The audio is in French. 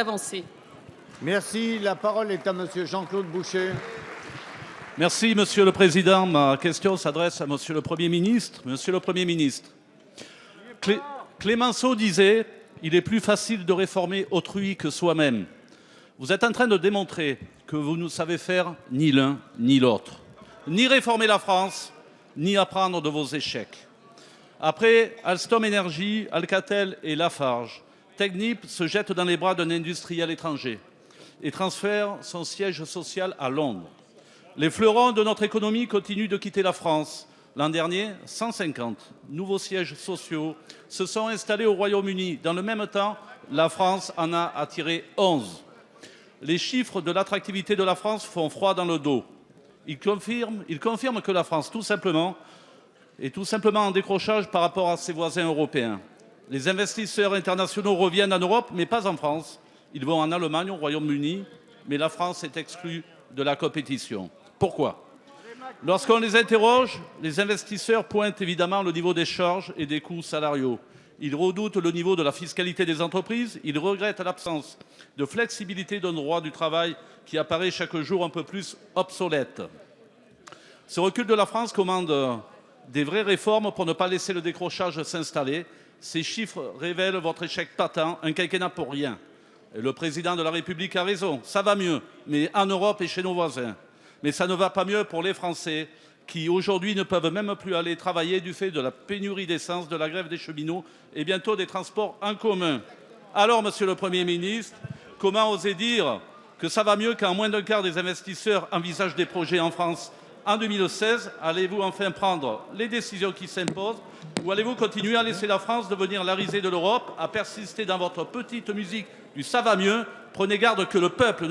Avancer. Merci. La parole est à Monsieur Jean-Claude Boucher. Merci, Monsieur le Président. Ma question s'adresse à Monsieur le Premier ministre. Monsieur le Premier ministre, Clémenceau disait « Il est plus facile de réformer autrui que soi-même ». Vous êtes en train de démontrer que vous ne savez faire ni l'un ni l'autre. Ni réformer la France, ni apprendre de vos échecs. Après Alstom Énergie, Alcatel et Lafarge, Technip se jette dans les bras d'un industriel étranger et transfère son siège social à Londres. Les fleurons de notre économie continuent de quitter la France. L'an dernier, 150 nouveaux sièges sociaux se sont installés au Royaume-Uni. Dans le même temps, la France en a attiré 11. Les chiffres de l'attractivité de la France font froid dans le dos. Ils confirment que la France, est tout simplement en décrochage par rapport à ses voisins européens. Les investisseurs internationaux reviennent en Europe, mais pas en France. Ils vont en Allemagne, au Royaume-Uni, mais la France est exclue de la compétition. Pourquoi ? Lorsqu'on les interroge, les investisseurs pointent évidemment le niveau des charges et des coûts salariaux. Ils redoutent le niveau de la fiscalité des entreprises. Ils regrettent l'absence de flexibilité d'un droit du travail qui apparaît chaque jour un peu plus obsolète. Ce recul de la France commande des vraies réformes pour ne pas laisser le décrochage s'installer. Ces chiffres révèlent votre échec patent, un quinquennat pour rien. Et le président de la République a raison, ça va mieux, mais en Europe et chez nos voisins. Mais ça ne va pas mieux pour les Français qui aujourd'hui ne peuvent même plus aller travailler du fait de la pénurie d'essence, de la grève des cheminots et bientôt des transports en commun. Alors, Monsieur le Premier ministre, comment oser dire que ça va mieux quand moins d'un quart des investisseurs envisagent des projets en France en 2016 ? Allez-vous enfin prendre les décisions qui s'imposent ou allez-vous continuer à laisser la France devenir la risée de l'Europe, à persister dans votre petite musique du « ça va mieux »? Prenez garde que le peuple